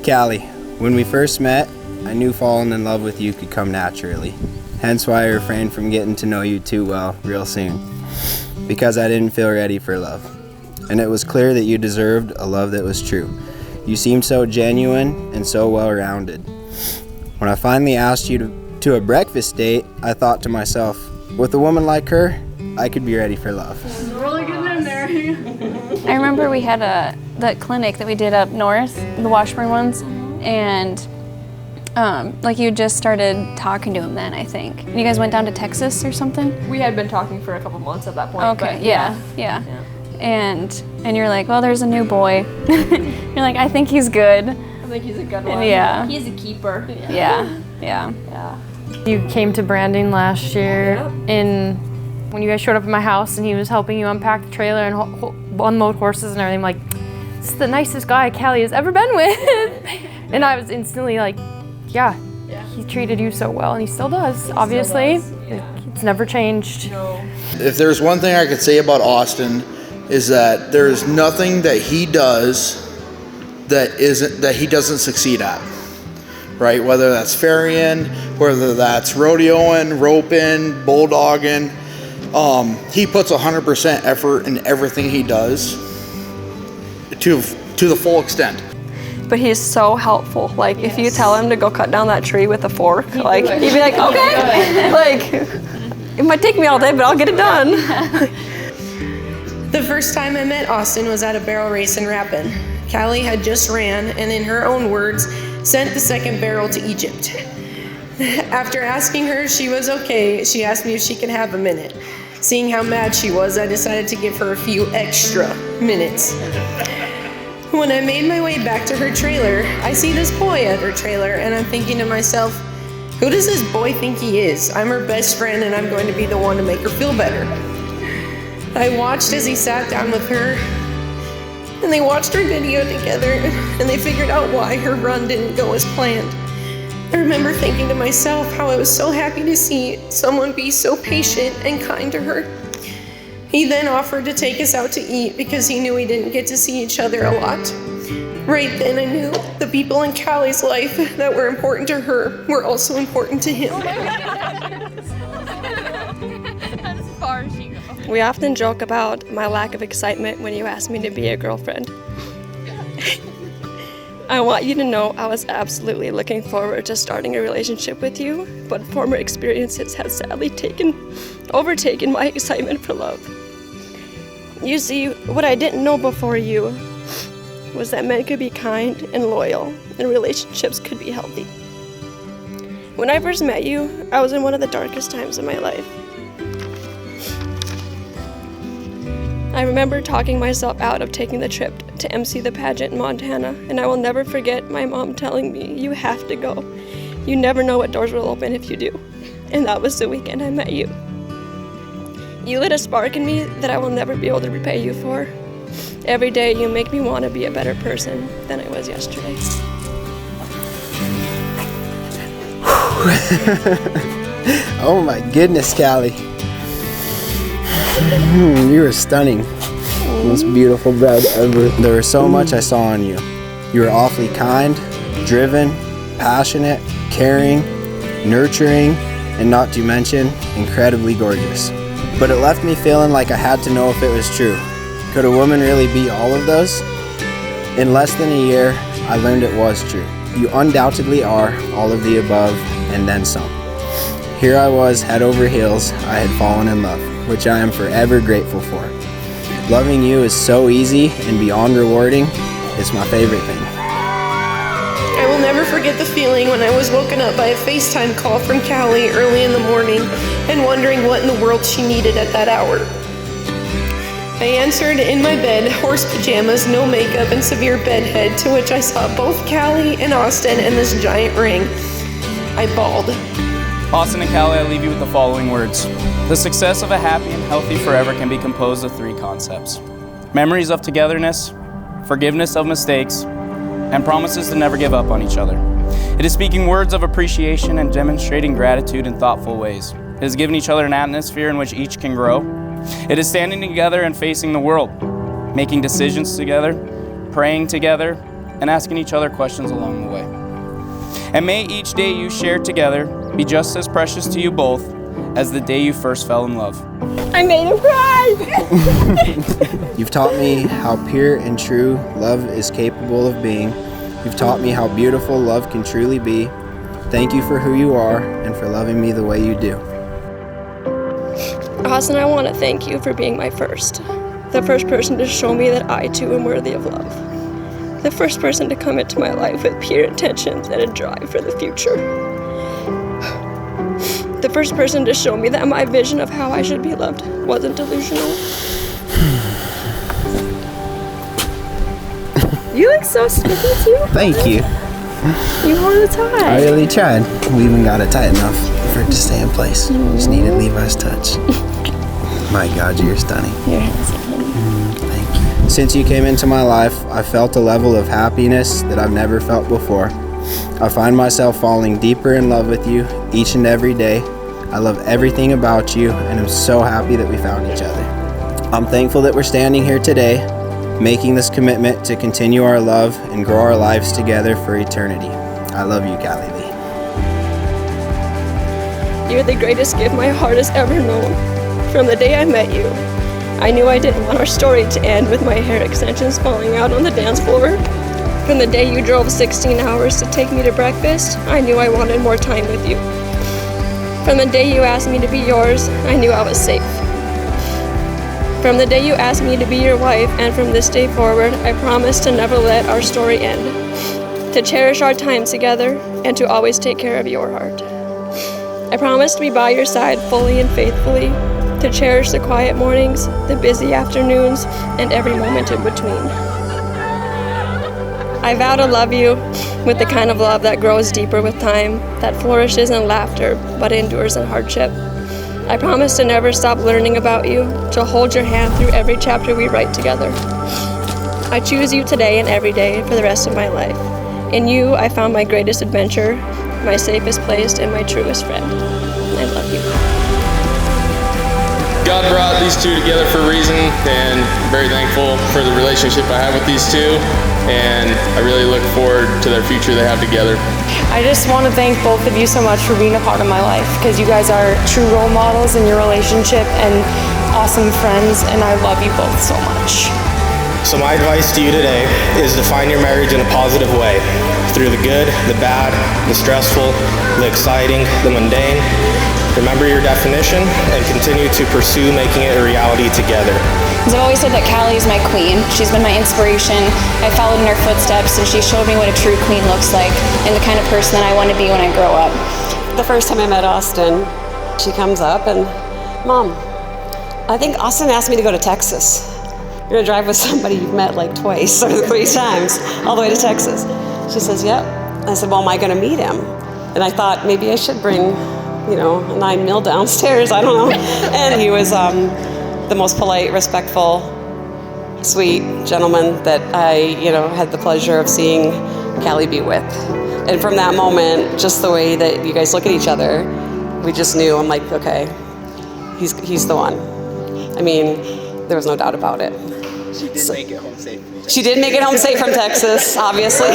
Callie, when we first met, I knew falling in love with you could come naturally. Hence why I refrained from getting to know you too well real soon, because I didn't feel ready for love. And it was clear that you deserved a love that was true. You seemed so genuine and so well-rounded. When I finally asked you to a breakfast date, I thought to myself, with a woman like her, I could be ready for love. Really getting in there. I remember we had that clinic that we did up north, the Washburn ones, and like you just started talking to him then, I think. And you guys went down to Texas or something? We had been talking for a couple months at that point. Okay, but yeah. And you're like, well, there's a new boy. You're like, I think he's good. I think he's a good one. Yeah. He's a keeper. Yeah. You came to branding last year when you guys showed up at my house and he was helping you unpack the trailer and unload horses and everything. I'm like, this is the nicest guy Callie has ever been with. And I was instantly like, yeah, he treated you so well, and he still does, obviously. It's never changed. No. If there's one thing I could say about Austin, is that there's nothing that he does that he doesn't succeed at, right? Whether that's ferrying, whether that's rodeoing, roping, bulldogging, he puts 100% effort in everything he does to the full extent. But he's so helpful. Like, if you tell him to go cut down that tree with a fork, like, he'd be like, okay. Like, it might take me all day, but I'll get it done. The first time I met Austin was at a barrel race in Rapid. Callie had just ran, and in her own words, sent the second barrel to Egypt. After asking her if she was okay, she asked me if she could have a minute. Seeing how mad she was, I decided to give her a few extra minutes. When I made my way back to her trailer, I see this boy at her trailer, and I'm thinking to myself, who does this boy think he is? I'm her best friend, and I'm going to be the one to make her feel better. I watched as he sat down with her, and they watched her video together, and they figured out why her run didn't go as planned. I remember thinking to myself how I was so happy to see someone be so patient and kind to her. He then offered to take us out to eat because he knew we didn't get to see each other a lot. Right then I knew the people in Callie's life that were important to her were also important to him. As far as you go. We often joke about my lack of excitement when you ask me to be a girlfriend. I want you to know I was absolutely looking forward to starting a relationship with you, but former experiences have sadly overtaken my excitement for love. You see, what I didn't know before you was that men could be kind and loyal, and relationships could be healthy. When I first met you, I was in one of the darkest times of my life. I remember talking myself out of taking the trip to MC the pageant in Montana, and I will never forget my mom telling me, you have to go. You never know what doors will open if you do. And that was the weekend I met you. You lit a spark in me that I will never be able to repay you for. Every day you make me want to be a better person than I was yesterday. Oh my goodness, Callie. You were stunning. Most beautiful bride ever. There was so much I saw in you. You were awfully kind, driven, passionate, caring, nurturing, and not to mention, incredibly gorgeous. But it left me feeling like I had to know if it was true. Could a woman really be all of those? In less than a year, I learned it was true. You undoubtedly are all of the above and then some. Here I was, head over heels, I had fallen in love, which I am forever grateful for. Loving you is so easy and beyond rewarding. It's my favorite thing. I will never forget the feeling when I was woken up by a FaceTime call from Callie early in the morning and wondering what in the world she needed at that hour. I answered in my bed, horse pajamas, no makeup, and severe bedhead, to which I saw both Callie and Austin and this giant ring. I bawled. Austin and Callie, I leave you with the following words. The success of a happy and healthy forever can be composed of three concepts: memories of togetherness, forgiveness of mistakes, and promises to never give up on each other. It is speaking words of appreciation and demonstrating gratitude in thoughtful ways. It is giving each other an atmosphere in which each can grow. It is standing together and facing the world, making decisions together, praying together, and asking each other questions along the way. And may each day you share together be just as precious to you both as the day you first fell in love. I made him cry! You've taught me how pure and true love is capable of being. You've taught me how beautiful love can truly be. Thank you for who you are and for loving me the way you do. Austin, I want to thank you for being my first. The first person to show me that I too am worthy of love. The first person to come into my life with pure intentions and a drive for the future. The first person to show me that my vision of how I should be loved wasn't delusional. You look so sweet too. Thank you. You want to tie? I really tried. We even got it tight enough for it to stay in place. Just needed Levi's touch. My God, you're stunning. You're handsome. Thank you. Since you came into my life, I felt a level of happiness that I've never felt before. I find myself falling deeper in love with you each and every day. I love everything about you, and I'm so happy that we found each other. I'm thankful that we're standing here today, making this commitment to continue our love and grow our lives together for eternity. I love you, Callie Lee. You're the greatest gift my heart has ever known. From the day I met you, I knew I didn't want our story to end with my hair extensions falling out on the dance floor. From the day you drove 16 hours to take me to breakfast, I knew I wanted more time with you. From the day you asked me to be yours, I knew I was safe. From the day you asked me to be your wife, and from this day forward, I promise to never let our story end, to cherish our time together, and to always take care of your heart. I promise to be by your side fully and faithfully, to cherish the quiet mornings, the busy afternoons, and every moment in between. I vow to love you with the kind of love that grows deeper with time, that flourishes in laughter but endures in hardship. I promise to never stop learning about you, to hold your hand through every chapter we write together. I choose you today and every day for the rest of my life. In you, I found my greatest adventure, my safest place, and my truest friend. I love you. God brought these two together for a reason, and I'm very thankful for the relationship I have with these two, and I really look forward to their future they have together. I just want to thank both of you so much for being a part of my life, because you guys are true role models in your relationship and awesome friends, and I love you both so much. So my advice to you today is to find your marriage in a positive way, through the good, the bad, the stressful, the exciting, the mundane. Remember your definition and continue to pursue making it a reality together. As I've always said that Callie is my queen. She's been my inspiration. I followed in her footsteps, and she showed me what a true queen looks like and the kind of person that I want to be when I grow up. The first time I met Austin, she comes up and, Mom, I think Austin asked me to go to Texas. You're gonna drive with somebody you've met like twice or 3 times, all the way to Texas. She says, yep. I said, well, am I gonna meet him? And I thought maybe I should bring, a 9 mil downstairs, I don't know. And he was the most polite, respectful, sweet gentleman that I, had the pleasure of seeing Callie be with. And from that moment, just the way that you guys look at each other, we just knew, I'm like, okay, he's the one. I mean, there was no doubt about it. She did make it home safe. She did make it home safe from Texas, obviously.